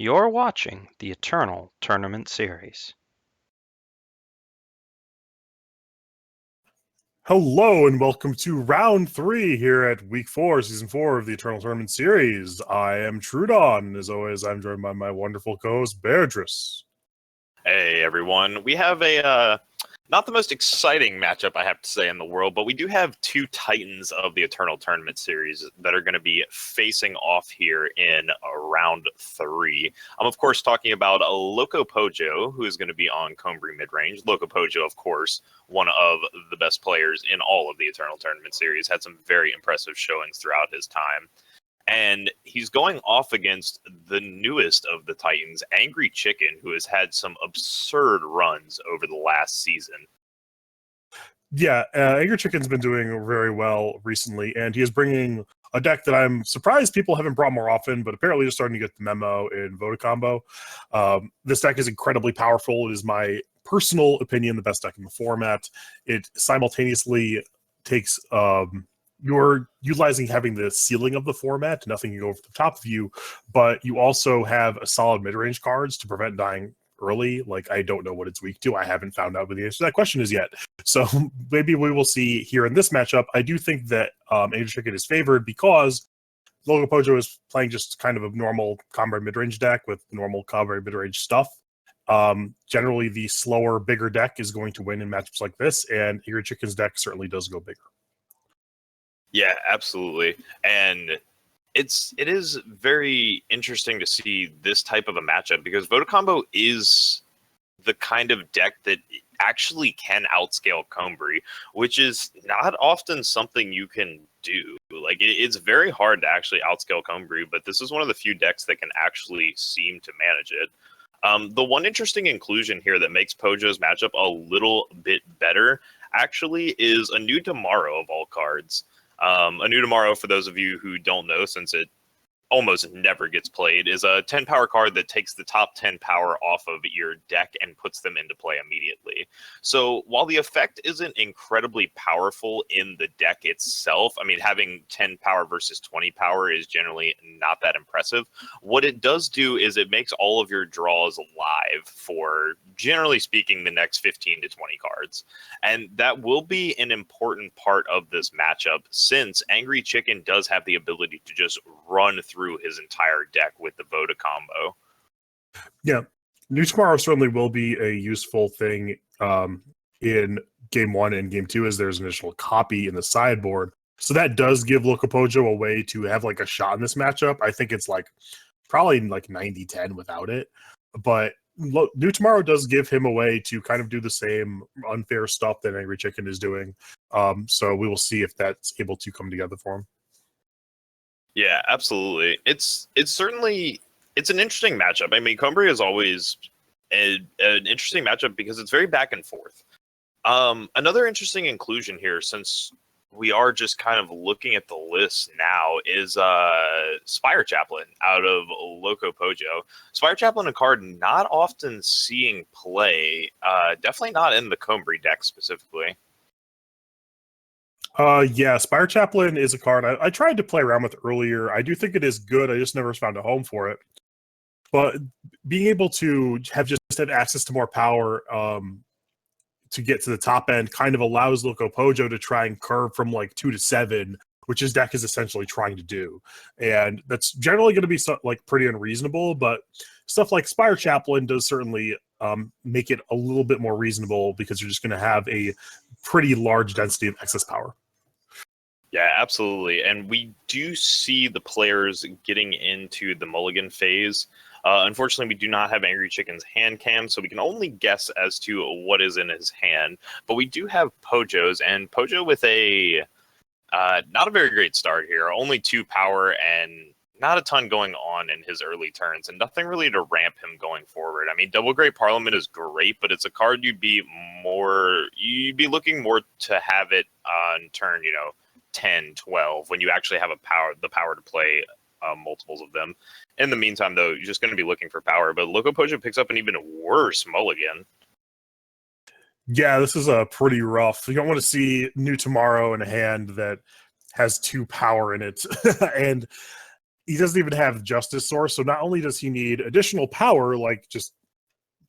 You're watching the Eternal Tournament Series. Hello and welcome to round 3 here at week 4, season 4 of the Eternal Tournament Series. I am Truedawn. As always, I'm joined by my wonderful co-host, Bairdrus. Hey everyone, we have a not the most exciting matchup, I have to say, in the world, but we do have two titans of the Eternal Tournament Series that are going to be facing off here in round 3. I'm of course talking about LocoPojo, who is going to be on Combry mid-range. LocoPojo, of course, one of the best players in all of the Eternal Tournament Series, had some very impressive showings throughout his time. And he's going off against the newest of the Titans, AngryChicken, who has had some absurd runs over the last season. Yeah, AngryChicken's been doing very well recently, and he is bringing a deck that I'm surprised people haven't brought more often, but apparently you're starting to get the memo in Voda Combo. This deck is incredibly powerful. It is my personal opinion the best deck in the format. It simultaneously takes... you're utilizing having the ceiling of the format, nothing can go over the top of you, but you also have a solid mid-range cards to prevent dying early. Like, I don't know what it's weak to. I haven't found out what the answer to that question is yet. So maybe we will see here in this matchup. I do think that AngryChicken is favored because LocoPojo is playing just kind of a normal combo mid-range deck with normal combo mid-range stuff. Generally, the slower, bigger deck is going to win in matchups like this, and AngryChicken's deck certainly does go bigger. Yeah, absolutely. And it is very interesting to see this type of a matchup because Voda Combo is the kind of deck that actually can outscale Combry, which is not often something you can do. Like, it's very hard to actually outscale Combry, but this is one of the few decks that can actually seem to manage it. The one interesting inclusion here that makes Pojo's matchup a little bit better actually is a new Tomorrow of all cards. A new Tomorrow, for those of you who don't know, since it almost never gets played, is a 10 power card that takes the top 10 power off of your deck and puts them into play immediately. So while the effect isn't incredibly powerful in the deck itself, I mean, having 10 power versus 20 power is generally not that impressive. What it does do is it makes all of your draws live for, generally speaking, the next 15 to 20 cards. And that will be an important part of this matchup, since AngryChicken does have the ability to just run through his entire deck with the Voda Combo. Yeah, New Tomorrow certainly will be a useful thing in Game 1 and Game 2, as there's an additional copy in the sideboard. So that does give LocoPojo a way to have like a shot in this matchup. I think it's like probably like 90-10 without it. But New Tomorrow does give him a way to kind of do the same unfair stuff that AngryChicken is doing. So we will see if that's able to come together for him. Yeah, absolutely. It's certainly an interesting matchup. I mean, Combry is always an interesting matchup because it's very back and forth. Another interesting inclusion here, since we are just kind of looking at the list now, is Spire Chaplain out of LocoPojo. Spire Chaplain, a card not often seeing play, definitely not in the Combry deck specifically. Yeah, Spire Chaplain is a card I tried to play around with earlier. I do think it is good. I just never found a home for it. But being able to have access to more power to get to the top end kind of allows LocoPojo to try and curve from like 2 to 7, which his deck is essentially trying to do. And that's generally going to be like pretty unreasonable, but stuff like Spire Chaplain does certainly make it a little bit more reasonable because you're just going to have a pretty large density of excess power. Yeah, absolutely. And we do see the players getting into the mulligan phase. Unfortunately, we do not have AngryChicken's hand cam, so we can only guess as to what is in his hand. But we do have Pojo's, and Pojo with a not a very great start here. Only 2 power and not a ton going on in his early turns, and nothing really to ramp him going forward. I mean, Double Great Parliament is great, but it's a card you'd be looking more to have it on turn, 10, 12, when you actually have the power to play multiples of them. In the meantime, though, you're just going to be looking for power. But LocoPojo picks up an even worse mulligan. Yeah, this is pretty rough. You don't want to see New Tomorrow in a hand that has 2 power in it. And he doesn't even have Justice Source, so not only does he need additional power, like just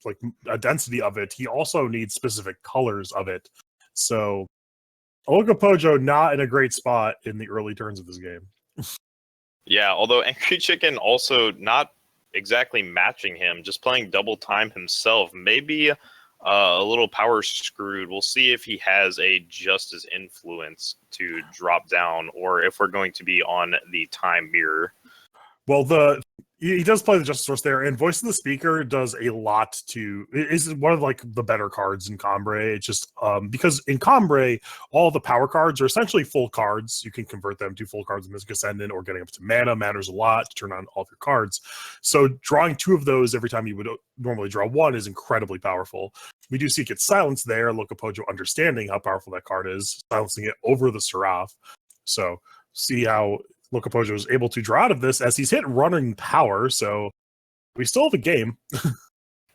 like a density of it, he also needs specific colors of it. So LocoPojo not in a great spot in the early turns of this game. Yeah, although AngryChicken also not exactly matching him, just playing double time himself. Maybe a little power screwed. We'll see if he has a Justice influence to drop down, or if we're going to be on the time mirror. Well, he does play the Justice Source there, and Voice of the Speaker does a lot to. Is one of like the better cards in Combre. It's just because in Combre all the power cards are essentially full cards. You can convert them to full cards in Mystic Ascendant, or getting up to mana matters a lot to turn on all of your cards. So drawing 2 of those every time you would normally draw 1 is incredibly powerful. We do see it get silenced there. LocoPojo understanding how powerful that card is, silencing it over the Seraph. So see how LocoPojo is able to draw out of this as he's hit running power, so we still have a game.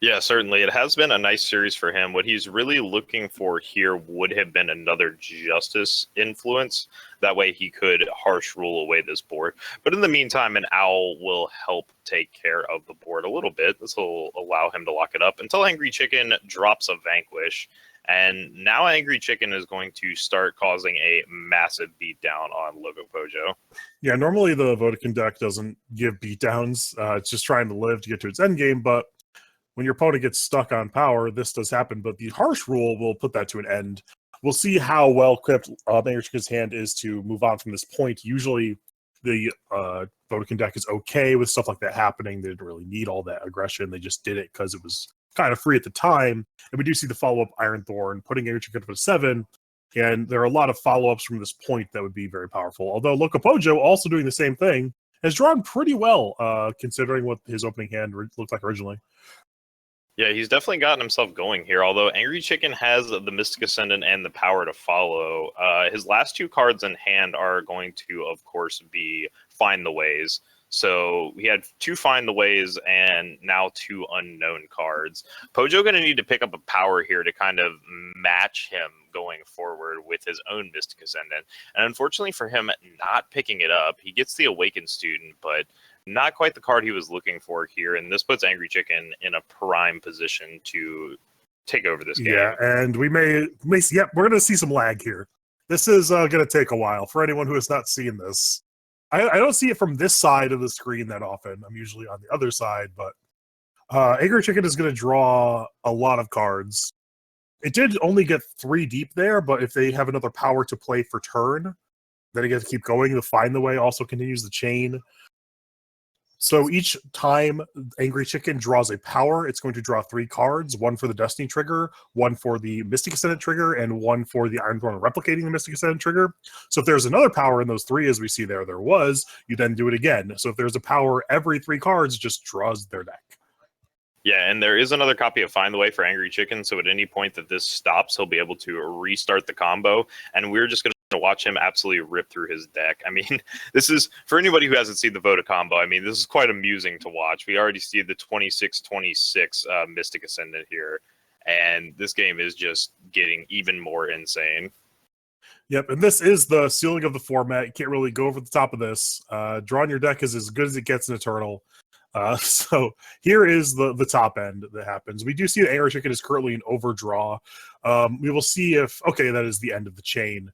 Yeah, certainly. It has been a nice series for him. What he's really looking for here would have been another Justice influence. That way he could harsh rule away this board. But in the meantime, an Owl will help take care of the board a little bit. This will allow him to lock it up until AngryChicken drops a Vanquish. And now AngryChicken is going to start causing a massive beatdown on LocoPojo. Yeah, normally the Vodafone deck doesn't give beatdowns. It's just trying to live to get to its endgame, but when your opponent gets stuck on power, this does happen. But the harsh rule will put that to an end. We'll see how well equipped AngryChicken's hand is to move on from this point. Usually the Vodafone deck is okay with stuff like that happening. They didn't really need all that aggression. They just did it because it was kind of free at the time. And we do see the follow-up Iron Thorn, putting AngryChicken up to 7. And there are a lot of follow-ups from this point that would be very powerful. Although LocoPojo, also doing the same thing, has drawn pretty well, considering what his opening hand looked like originally. Yeah, he's definitely gotten himself going here, although AngryChicken has the Mystic Ascendant and the power to follow. His last 2 cards in hand are going to, of course, be Find the Ways. So we had 2 Find the Ways and now 2 unknown cards. Pojo going to need to pick up a power here to kind of match him going forward with his own Mystic Ascendant. And unfortunately for him, not picking it up, he gets the Awakened Student, but not quite the card he was looking for here. And this puts AngryChicken in a prime position to take over this game. Yeah, and we may see, we're going to see some lag here. This is going to take a while for anyone who has not seen this. I don't see it from this side of the screen that often. I'm usually on the other side, but AngryChicken is going to draw a lot of cards. It did only get 3 deep there, but if they have another power to play for turn, then he gets to keep going. The Find the Way also continues the chain. So each time AngryChicken draws a power, it's going to draw 3 cards, 1 for the Destiny trigger, 1 for the Mystic Ascendant trigger, and 1 for the Iron Thorn replicating the Mystic Ascendant trigger. So if there's another power in those 3, as we see there was, you then do it again. So if there's a power every 3 cards, just draws their deck. Yeah, and there is another copy of Find the Way for AngryChicken, so at any point that this stops, he'll be able to restart the combo, and we're just going to watch him absolutely rip through his deck. I mean, this is, for anybody who hasn't seen the Voda combo, I mean, this is quite amusing to watch. We already see the 26-26 Mystic Ascendant here, and this game is just getting even more insane. Yep, and this is the ceiling of the format. You can't really go over the top of this. Drawing your deck is as good as it gets in Eternal. So here is the top end that happens. We do see that AReNGee is currently in overdraw. We will see if, okay, that is the end of the chain.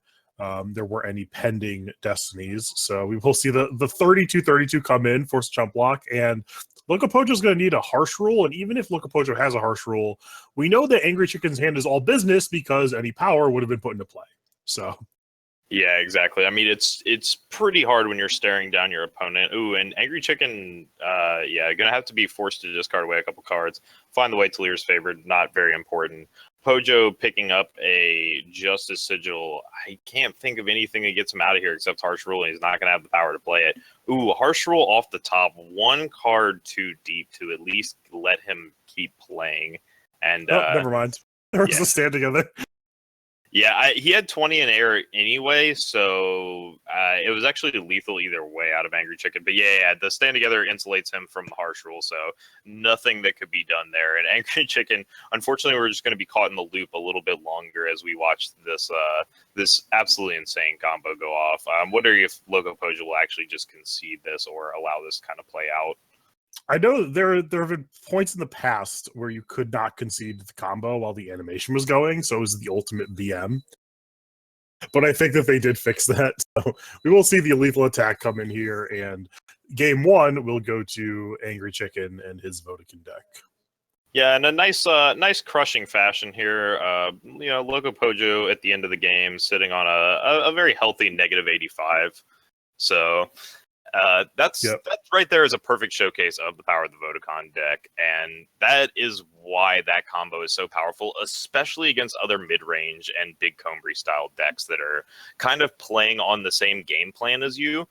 There were any pending destinies. So we will see the 32-32 come in, force jump block, and LocoPojo is going to need a harsh rule. And even if LocoPojo has a harsh rule, we know that AngryChicken's hand is all business because any power would have been put into play. So. Yeah, exactly. I mean, it's pretty hard when you're staring down your opponent. Ooh, and AngryChicken, yeah, gonna have to be forced to discard away a couple cards. Find the Way to Lear's favored, not very important. Pojo picking up a Justice Sigil. I can't think of anything that gets him out of here except Harsh Rule, and he's not gonna have the power to play it. Ooh, Harsh Rule off the top, 1 card too deep to at least let him keep playing. And never mind. There was a stand together. Yeah, he had 20 in air anyway, so it was actually lethal either way out of AngryChicken. But yeah, the stand together insulates him from the harsh rule, so nothing that could be done there. And AngryChicken, unfortunately, we're just going to be caught in the loop a little bit longer as we watch this absolutely insane combo go off. I'm wondering if LocoPojo will actually just concede this or allow this kind of play out. I know there have been points in the past where you could not concede the combo while the animation was going, so it was the ultimate BM. But I think that they did fix that, so we will see the lethal attack come in here, and game one will go to AngryChicken and his Vodafone deck. Yeah, and a nice crushing fashion here. LocoPojo at the end of the game sitting on a very healthy -85. So that's right there is a perfect showcase of the power of the Vodacon deck, and that is why that combo is so powerful, especially against other mid-range and big Combry style decks that are kind of playing on the same game plan as you.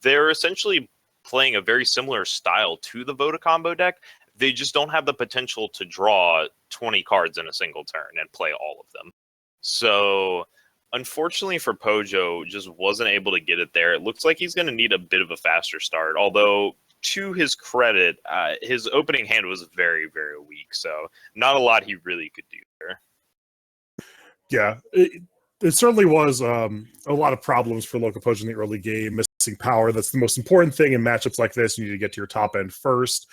They're essentially playing a very similar style to the Vodacombo deck. They just don't have the potential to draw 20 cards in a single turn and play all of them. So unfortunately for Pojo, just wasn't able to get it there. It looks like he's going to need a bit of a faster start, although to his credit, his opening hand was very, very weak, so not a lot he really could do there. Yeah, it certainly was a lot of problems for LocoPojo in the early game, missing power. That's the most important thing in matchups like this. You need to get to your top end first,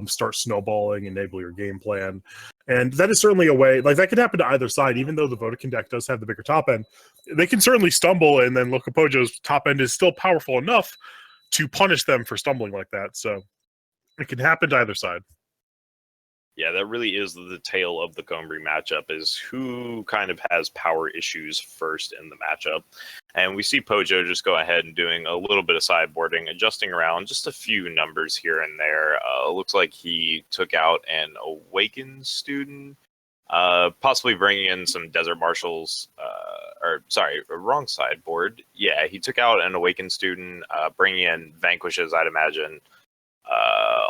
start snowballing, enable your game plan. And that is certainly a way, like that could happen to either side, even though the Vodacon deck does have the bigger top end. They can certainly stumble, and then LocoPojo's top end is still powerful enough to punish them for stumbling like that. So it can happen to either side. Yeah, that really is the tale of the Combry matchup, is who kind of has power issues first in the matchup. And we see Pojo just go ahead and doing a little bit of sideboarding, adjusting around just a few numbers here and there. Looks like he took out an Awakened student, possibly bringing in some Desert Marshals, wrong sideboard. Yeah, he took out an Awakened student, bringing in Vanquishes, I'd imagine.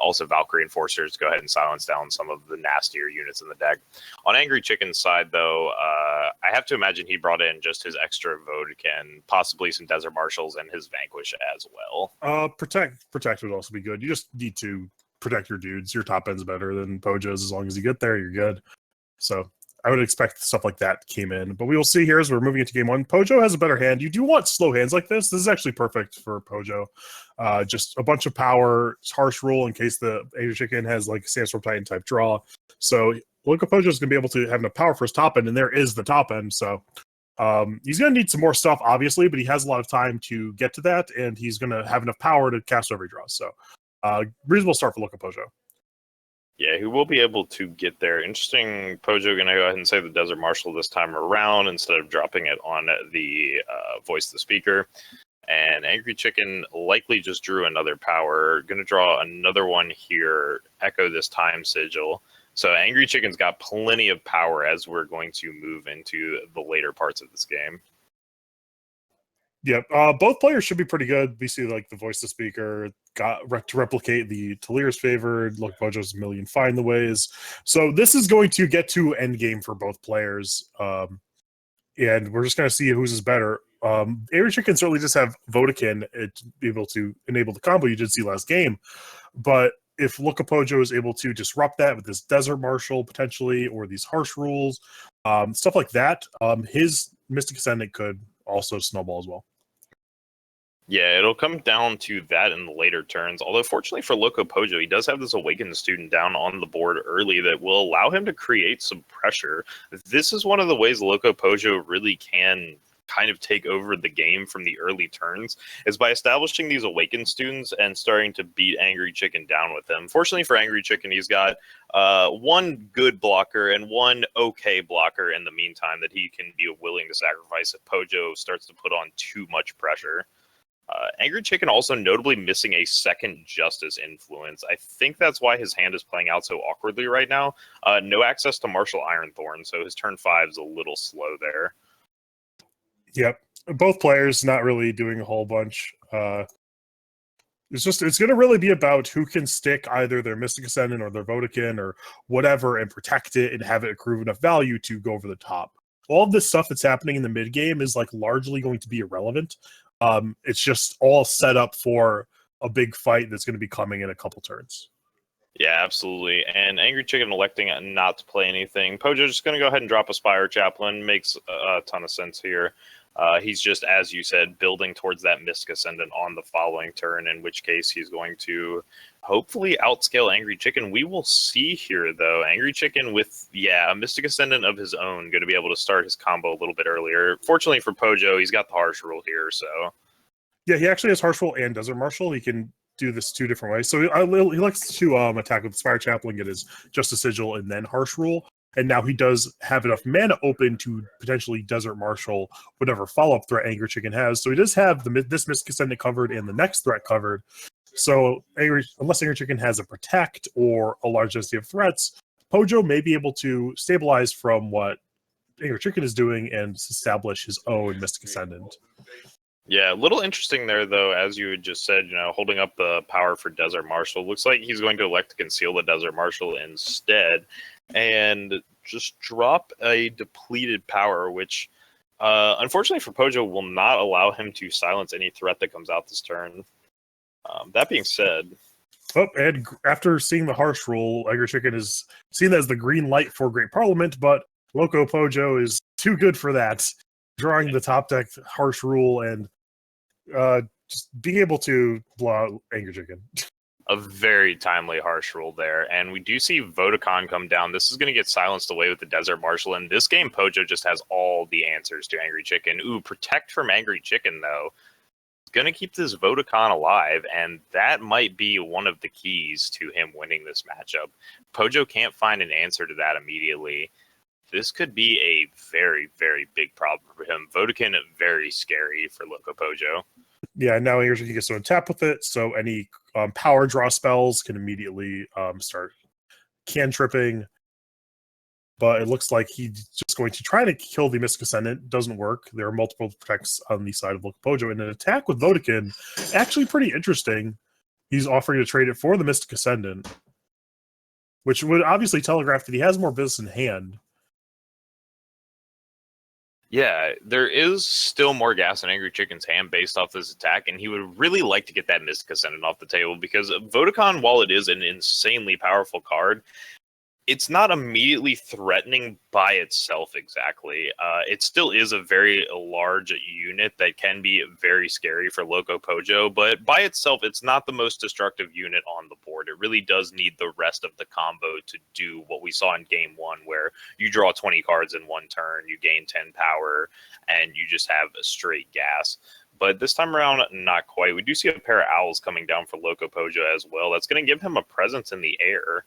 Also Valkyrie Enforcers to go ahead and silence down some of the nastier units in the deck. On AngryChicken's side, though, I have to imagine he brought in just his extra Vodacon, possibly some Desert Marshals, and his Vanquish as well. Protect would also be good. You just need to protect your dudes. Your top end's better than Pojo's. As long as you get there, you're good. So I would expect stuff like that came in. But we will see here as we're moving into game one. Pojo has a better hand. You do want slow hands like this. This is actually perfect for Pojo. Just a bunch of power, harsh rule in case the AngryChicken has like Sandstorm Titan type draw. So LocoPojo is going to be able to have enough power for his top end, and there is the top end. So he's going to need some more stuff, obviously, but he has a lot of time to get to that, and he's going to have enough power to cast every draw. So reasonable start for LocoPojo. Yeah, he will be able to get there. Interesting. Pojo going to go ahead and save the Desert Marshal this time around instead of dropping it on the voice the speaker. And AngryChicken likely just drew another power. Going to draw another one here. Echo this time sigil. So AngryChicken's got plenty of power as we're going to move into the later parts of this game. Yeah, both players should be pretty good. We see like the voice to speaker got to replicate the Talir's favored. LocoPojo's a million find the ways. So this is going to get to end game for both players, and we're just going to see whose is better. AReNGee can certainly just have Vodacon to be able to enable the combo you did see last game, but if LocoPojo is able to disrupt that with this Desert Marshal potentially, or these harsh rules, stuff like that, his Mystic Ascendant could also snowball as well. Yeah, it'll come down to that in the later turns. Although, fortunately for LocoPojo, he does have this Awakened student down on the board early that will allow him to create some pressure. This is one of the ways LocoPojo really can kind of take over the game from the early turns, is by establishing these Awakened students and starting to beat AngryChicken down with them. Fortunately for AngryChicken, he's got one good blocker and one okay blocker in the meantime that he can be willing to sacrifice if Pojo starts to put on too much pressure. AngryChicken also notably missing a second Justice influence. I think that's why his hand is playing out so awkwardly right now. No access to Martial Ironthorn, so his turn 5 is a little slow there. Yep. Both players not really doing a whole bunch. It's going to really be about who can stick either their Mystic Ascendant or their Vodacon or whatever and protect it and have it accrue enough value to go over the top. all of this stuff that's happening in the mid game is like largely going to be irrelevant. It's just all set up for a big fight that's going to be coming in a couple turns. Yeah, absolutely. And AngryChicken electing not to play anything. Pojo's just going to go ahead and drop a Spire Chaplain. Makes a ton of sense here. He's just, as you said, building towards that Mystic Ascendant on the following turn, in which case he's going to hopefully outscale AngryChicken. We will see here, though. AngryChicken with, a Mystic Ascendant of his own, going to be able to start his combo a little bit earlier. Fortunately for Pojo, he's got the Harsh Rule here, so... Yeah, he actually has Harsh Rule and Desert Marshal. He can do this 2 different ways. So he likes to attack with the Spire Chaplain, get his Justice Sigil, and then Harsh Rule. And now he does have enough mana open to potentially Desert Marshal whatever follow-up threat AngryChicken has. So he does have this Mystic Ascendant covered and the next threat covered. So unless AngryChicken has a Protect or a large density of threats, Pojo may be able to stabilize from what AngryChicken is doing and establish his own Mystic Ascendant. Yeah, a little interesting there, though, as you had just said, holding up the power for Desert Marshal. Looks like he's going to elect to conceal the Desert Marshal instead and just drop a depleted power, which, unfortunately for Pojo, will not allow him to silence any threat that comes out this turn. That being said... Oh, and after seeing the Harsh Rule, AngryChicken is seen as the green light for Great Parliament, but LocoPojo is too good for that. Drawing the top deck Harsh Rule and just being able to blow out AngryChicken. A very timely Harsh Rule there. And we do see Vodacon come down. This is going to get silenced away with the Desert Marshal. In this game, Pojo just has all the answers to AngryChicken. Ooh, Protect from AngryChicken, though. Going to keep this Vodacon alive, and that might be one of the keys to him winning this matchup. Pojo can't find an answer to that immediately. This could be a very, very big problem for him. Vodacon, very scary for LocoPojo. Yeah, now AngryChicken gets to untap with it, so any power draw spells can immediately start cantripping. But it looks like he's just going to try to kill the Mystic Ascendant. Doesn't work. There are multiple protects on the side of LocoPojo. And an attack with Vodacon, actually pretty interesting. He's offering to trade it for the Mystic Ascendant, which would obviously telegraph that he has more business in hand. Yeah, there is still more gas in AngryChicken's hand based off this attack, and he would really like to get that Mystic Ascendant off the table because Vodacon, while it is an insanely powerful card, it's not immediately threatening by itself exactly. It still is a very large unit that can be very scary for LocoPojo, but by itself, it's not the most destructive unit on the board. It really does need the rest of the combo to do what we saw in Game 1, where you draw 20 cards in one turn, you gain 10 power, and you just have a straight gas. But this time around, not quite. We do see a pair of owls coming down for LocoPojo as well. That's going to give him a presence in the air.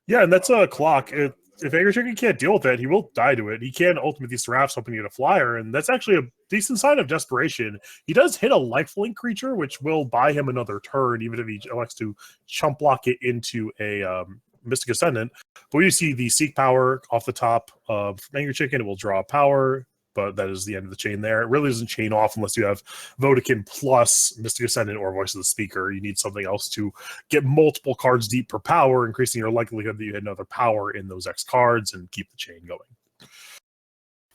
Yeah, and that's a clock. If AngryChicken can't deal with it, he will die to it. He can ultimate these Seraphs hoping to get a flyer, and that's actually a decent sign of desperation. He does hit a lifelink creature, which will buy him another turn, even if he elects to chump block it into a Mystic Ascendant. But you see the Seek power off the top of AngryChicken. It will draw power, but that is the end of the chain there. It really doesn't chain off unless you have Vodacon plus Mystic Ascendant or Voice of the Speaker. You need something else to get multiple cards deep per power, increasing your likelihood that you had another power in those X cards and keep the chain going.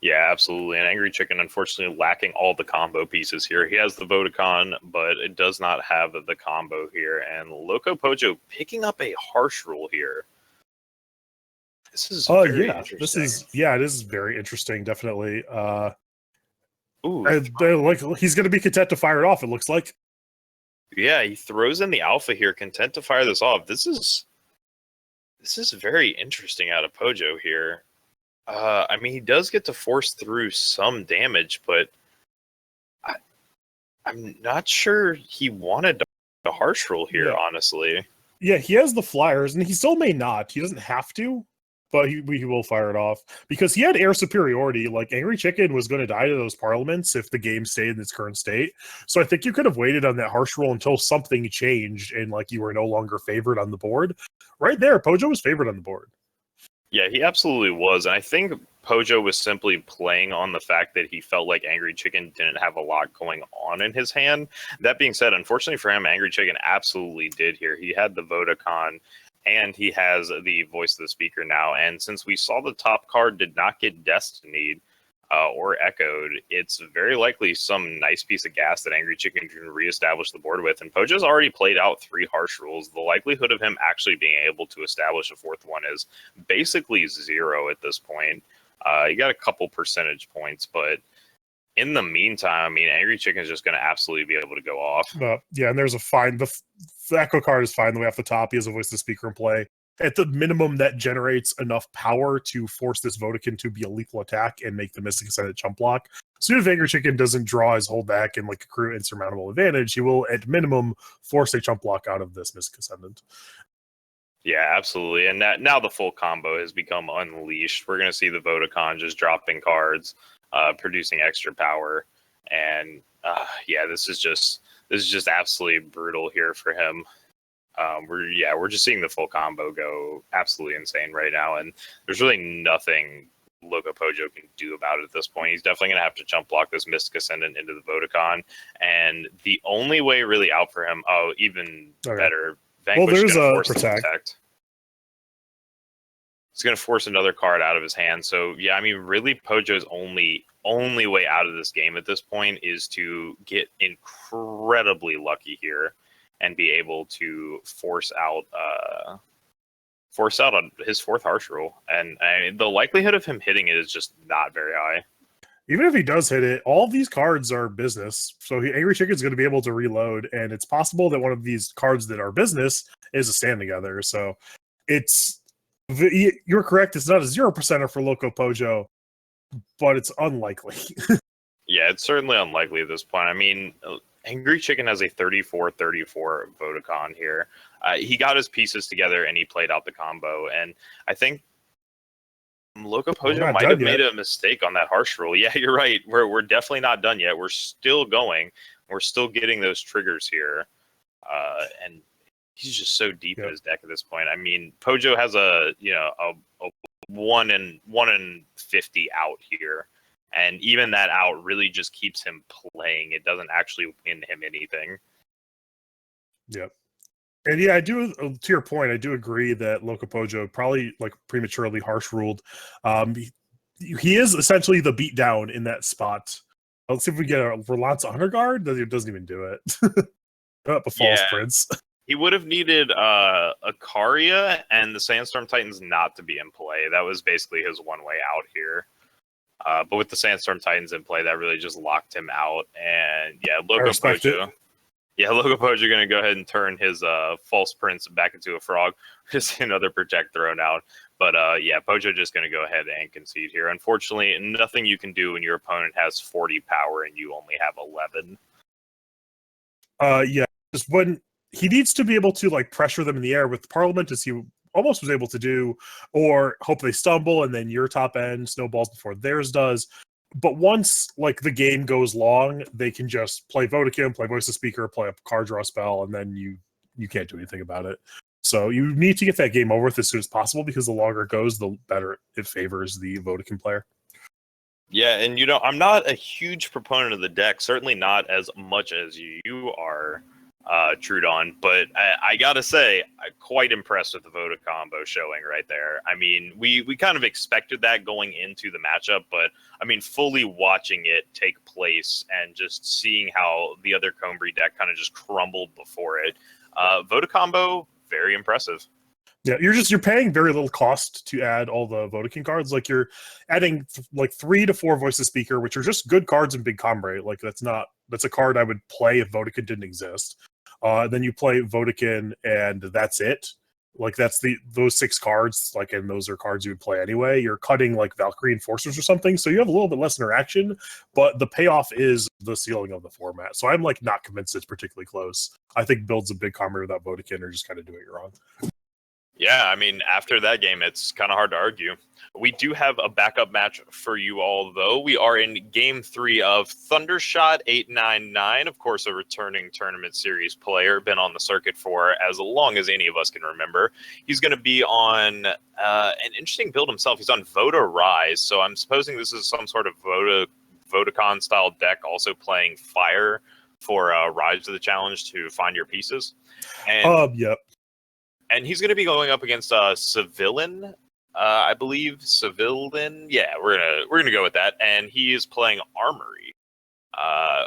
Yeah, absolutely. And AngryChicken, unfortunately, lacking all the combo pieces here. He has the Vodacon, but it does not have the combo here. And LocoPojo picking up a Harsh Rule here. This is very interesting. It is very interesting, definitely. Ooh, he's going to be content to fire it off, it looks like. Yeah, he throws in the alpha here, content to fire this off. This is very interesting out of Pojo here. I mean, he does get to force through some damage, but I'm not sure he wanted a Harsh Rule here, honestly. Yeah, he has the flyers, and he still may not. He doesn't have to. But he will fire it off because he had air superiority. Like AngryChicken was going to die to those parliaments if the game stayed in its current state. So I think you could have waited on that Harsh Rule until something changed and like you were no longer favored on the board. Right there, Pojo was favored on the board. Yeah, he absolutely was. And I think Pojo was simply playing on the fact that he felt like AngryChicken didn't have a lot going on in his hand. That being said, unfortunately for him, AngryChicken absolutely did here. He had the Vodacon. and he has the voice of the speaker now. And since we saw the top card did not get Destinied or echoed, it's very likely some nice piece of gas that AngryChicken can reestablish the board with. And Pojo's already played out 3 harsh rules. The likelihood of him actually being able to establish a 4th one is basically 0 at this point. You got a couple percentage points, but in the meantime, I mean, AngryChicken is just going to absolutely be able to go off. Yeah, and there's a fine. The echo card is fine the way off the top. He has a voice of the speaker in play. At the minimum, that generates enough power to force this Vodkin to be a lethal attack and make the Mystic Ascendant chump block. So if AngryChicken doesn't draw his whole deck and like accrue insurmountable advantage, he will at minimum force a chump block out of this Mystic Ascendant. Yeah, absolutely. And now the full combo has become unleashed. We're going to see the Vodacon just dropping cards, producing extra power, and yeah, this is just absolutely brutal here for him. We're just seeing the full combo go absolutely insane right now, and there's really nothing LocoPojo can do about it at this point. He's definitely going to have to jump block this Mystic Ascendant into the Vodacon, and the only way really out for him, even better, Vanquish there's a protect. He's going to force another card out of his hand. So, yeah, I mean, really, Pojo's only way out of this game at this point is to get incredibly lucky here and be able to force out on his 4th harsh rule. And the likelihood of him hitting it is just not very high. Even if he does hit it, all these cards are business. So AngryChicken is going to be able to reload, and it's possible that one of these cards that are business is a Stand Together. So you're correct. It's not a 0%er for LocoPojo, but it's unlikely. Yeah, it's certainly unlikely at this point. I mean, AngryChicken has a 34-34 Vodacon here. He got his pieces together and he played out the combo. And I think LocoPojo might have made a mistake on that harsh rule. Yeah, you're right. We're definitely not done yet. We're still going. We're still getting those triggers here. And he's just so deep in his deck at this point. I mean, Pojo has a 1 in 50 out here. And even that out really just keeps him playing. It doesn't actually win him anything. Yep. And yeah, I do. To your point, I do agree that LocoPojo probably like prematurely harsh ruled. He is essentially the beatdown in that spot. Let's see if we get a Relance Honor Guard. It doesn't even do it. A False Prince. He would have needed Akaria and the Sandstorm Titans not to be in play. That was basically his one way out here. But with the Sandstorm Titans in play, that really just locked him out. And yeah, LocoPojo going to go ahead and turn his False Prince back into a frog. Just another Protect thrown out. But yeah, Pojo just going to go ahead and concede here. Unfortunately, nothing you can do when your opponent has 40 power and you only have 11. Yeah, just when he needs to be able to like pressure them in the air with Parliament, as he almost was able to do, or hope they stumble and then your top end snowballs before theirs does. But once like the game goes long, they can just play Vodkin, play Voice of Speaker, play a card draw spell, and then you can't do anything about it. So you need to get that game over with as soon as possible, because the longer it goes, the better it favors the Vodkin player. Yeah, and I'm not a huge proponent of the deck, certainly not as much as you are, Truedawn, but I gotta say, I'm quite impressed with the Voda combo showing right there. I mean, we kind of expected that going into the matchup, but I mean, fully watching it take place and just seeing how the other Combri deck kind of just crumbled before it, Voda combo, very impressive. Yeah, you're paying very little cost to add all the Vodkin cards. Like you're adding like 3 to 4 Voice of Speaker, which are just good cards in Big Combri. Like that's a card I would play if Vodkin didn't exist. Then you play Vodkin and that's it. Like that's those 6 cards, like, and those are cards you would play anyway. You're cutting like Valkyrie Enforcers or something, so you have a little bit less interaction, but the payoff is the ceiling of the format. So I'm like not convinced it's particularly close. I think builds a Big Combri without Vodkin are just kind of doing it wrong. Yeah, I mean, after that game, it's kind of hard to argue. We do have a backup match for you all, though. We are in Game 3 of Thundershot 899. Of course, a returning tournament series player, been on the circuit for as long as any of us can remember. He's going to be on an interesting build himself. He's on Voda Rise, so I'm supposing this is some sort of Vodacon-style deck, also playing Fire for Rise to the Challenge to find your pieces. And yep. and he's going to be going up against Cilvyn, I believe Cilvyn. Yeah, we're gonna go with that, and he is playing Armory.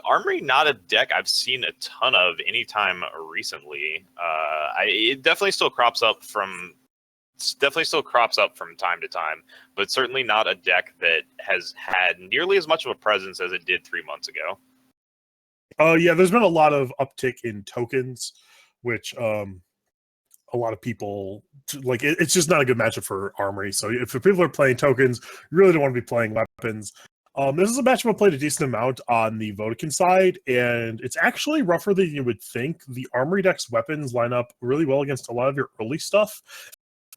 Armory, not a deck I've seen a ton of anytime recently. It definitely still crops up from time to time, but certainly not a deck that has had nearly as much of a presence as it did 3 months ago. Yeah, there's been a lot of uptick in tokens, which a lot of people like. It's just not a good matchup for Armory. So if people are playing tokens, you really don't want to be playing weapons. This is a matchup I've played a decent amount on the Vodkin side, and it's actually rougher than you would think. The Armory deck's weapons line up really well against a lot of your early stuff,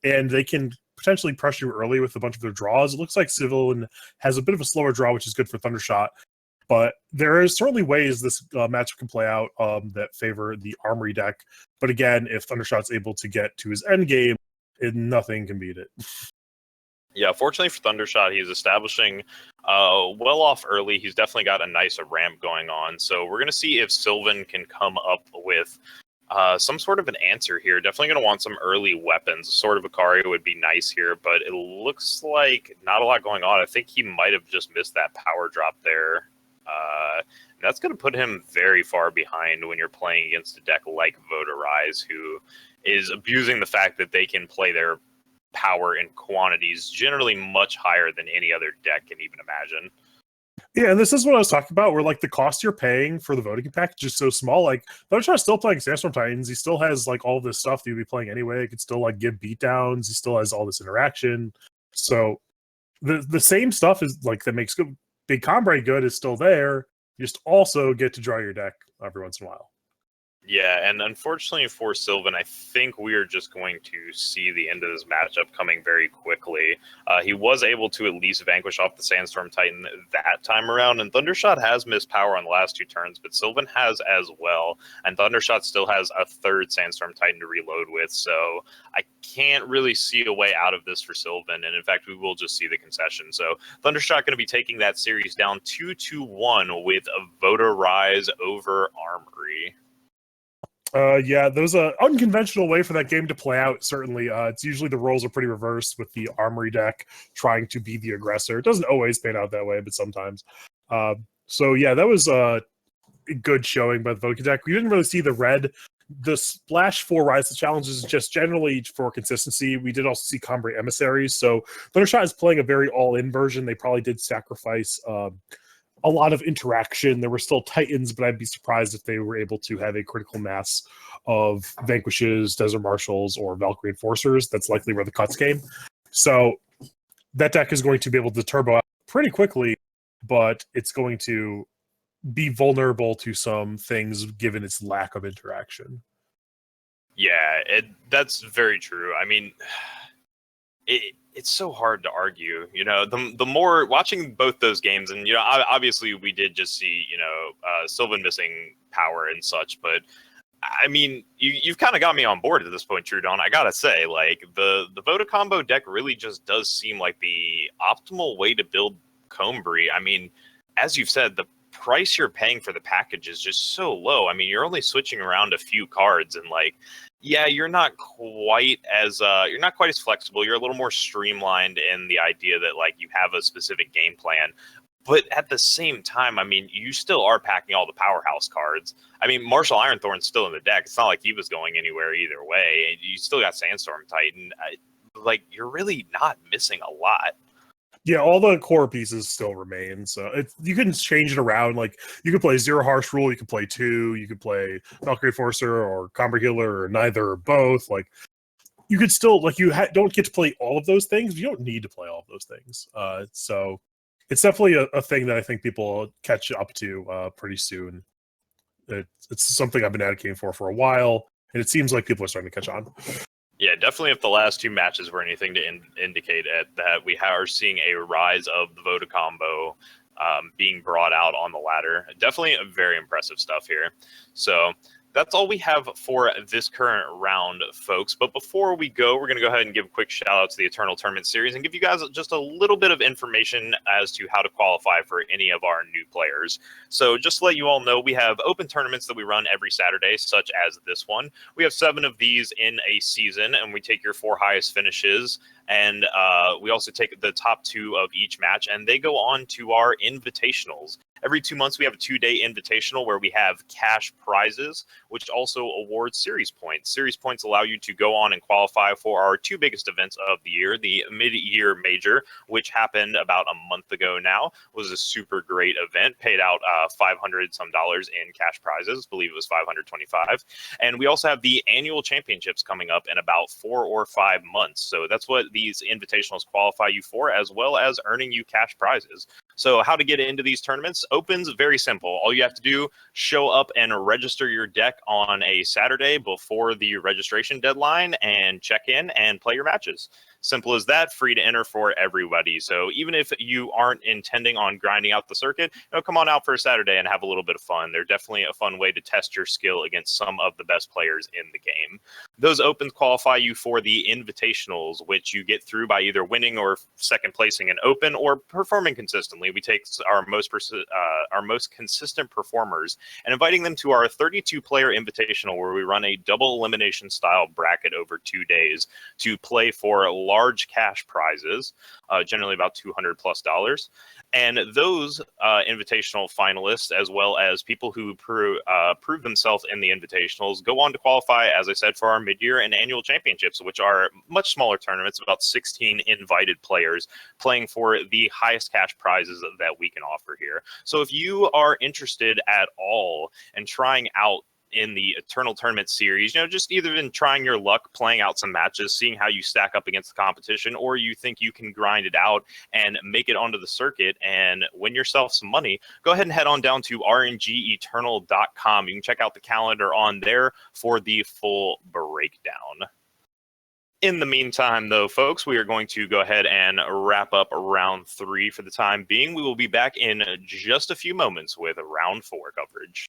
and they can potentially pressure you early with a bunch of their draws. It looks like Cilvyn has a bit of a slower draw, which is good for Thundershot. But there is certainly ways this matchup can play out that favor the Armory deck. But again, if Thundershot's able to get to his end game, nothing can beat it. Yeah, fortunately for Thundershot, he's establishing well off early. He's definitely got a nice ramp going on. So we're going to see if Cilvyn can come up with some sort of an answer here. Definitely going to want some early weapons. Sword of Akari would be nice here, but it looks like not a lot going on. I think he might have just missed that power drop there. That's going to put him very far behind when you're playing against a deck like Vodorize, who is abusing the fact that they can play their power in quantities generally much higher than any other deck can even imagine. Yeah, and this is what I was talking about, where like the cost you're paying for the voting package is so small. Like Thundershot's still playing Sandstorm Titans. He still has like all this stuff that you'd be playing anyway. He could still like give beatdowns. He still has all this interaction. So the same stuff is like that makes big Combrade good is still there. You just also get to draw your deck every once in a while. Yeah, and unfortunately for Cilvyn, I think we are just going to see the end of this matchup coming very quickly. He was able to at least vanquish off the Sandstorm Titan that time around, and Thundershot has missed power on the last 2 turns, but Cilvyn has as well, and Thundershot still has a 3rd Sandstorm Titan to reload with, so I can't really see a way out of this for Cilvyn, and in fact, we will just see the concession. So Thundershot going to be taking that series down 2-1 with a Vodorize over Armory. Yeah, there's an unconventional way for that game to play out, certainly. It's usually the roles are pretty reversed with the Armory deck trying to be the aggressor. It doesn't always pan out that way, but sometimes. So yeah, that was a good showing by the Vodkin deck. We didn't really see the red. The Splash 4 Rise to Challenges is just generally for consistency. We did also see Combrade Emissaries, so Thundershot is playing a very all-in version. They probably did sacrifice a lot of interaction. There were still Titans, but I'd be surprised if they were able to have a critical mass of Vanquishes, Desert Marshals, or Valkyrie Enforcers. That's likely where the cuts came. So that deck is going to be able to turbo out pretty quickly, but it's going to be vulnerable to some things given its lack of interaction. Yeah, that's very true. I mean, it's so hard to argue, you know, the more watching both those games, and, you know, obviously we did just see, you know, Cilvyn missing power and such, but I mean, you've kind of got me on board at this point, Truedawn. I gotta say, like, the Voda combo deck really just does seem like the optimal way to build Combri. I mean, as you've said, the price you're paying for the package is just so low. I mean, you're only switching around a few cards, and like, yeah, you're not quite as flexible. You're a little more streamlined in the idea that like you have a specific game plan. But at the same time, I mean, you still are packing all the powerhouse cards. I mean, Marshall Ironthorn's still in the deck. It's not like he was going anywhere either way. You still got Sandstorm Titan. Like, you're really not missing a lot. Yeah, all the core pieces still remain. So you can change it around. Like, you could play 0 Harsh Rule, you could play 2, you could play Valkyrie Enforcer or Combat Healer or neither or both. Like, you could still, like, you don't get to play all of those things. But you don't need to play all of those things. So it's definitely a thing that I think people will catch up to pretty soon. It's something I've been advocating for a while, and it seems like people are starting to catch on. Yeah, definitely if the last 2 matches were anything to indicate that we are seeing a rise of the Voda combo being brought out on the ladder. Definitely very impressive stuff here. So that's all we have for this current round, folks. But before we go, we're going to go ahead and give a quick shout out to the Eternal Tournament Series and give you guys just a little bit of information as to how to qualify for any of our new players. So just to let you all know, we have open tournaments that we run every Saturday, such as this one. We have 7 of these in a season, and we take your 4 highest finishes. And we also take the top 2 of each match, and they go on to our invitationals. Every 2 months, we have a 2-day invitational where we have cash prizes, which also awards series points. Series points allow you to go on and qualify for our 2 biggest events of the year. The mid-year major, which happened about a month ago now, was a super great event, paid out $500 some in cash prizes. I believe it was $525. And we also have the annual championships coming up in about 4 or 5 months. So that's what these invitationals qualify you for, as well as earning you cash prizes. So how to get into these tournaments? Opens, very simple. All you have to do, show up and register your deck on a Saturday before the registration deadline and check in and play your matches. Simple as that, free to enter for everybody. So even if you aren't intending on grinding out the circuit, come on out for a Saturday and have a little bit of fun. They're definitely a fun way to test your skill against some of the best players in the game. Those opens qualify you for the invitationals, which you get through by either winning or second placing an open or performing consistently. We take our most consistent performers and inviting them to our 32-player invitational, where we run a double elimination style bracket over 2 days to play for large cash prizes, generally about $200+. And those invitational finalists, as well as people who prove themselves in the invitationals, go on to qualify, as I said, for our mid-year and annual championships, which are much smaller tournaments, about 16 invited players playing for the highest cash prizes that we can offer here. So if you are interested at all in trying out in the Eternal Tournament Series, just either in trying your luck, playing out some matches, seeing how you stack up against the competition, or you think you can grind it out and make it onto the circuit and win yourself some money, go ahead and head on down to aReNGeeternal.com. You can check out the calendar on there for the full breakdown. In the meantime, though, folks, we are going to go ahead and wrap up round 3 for the time being. We will be back in just a few moments with round 4 coverage.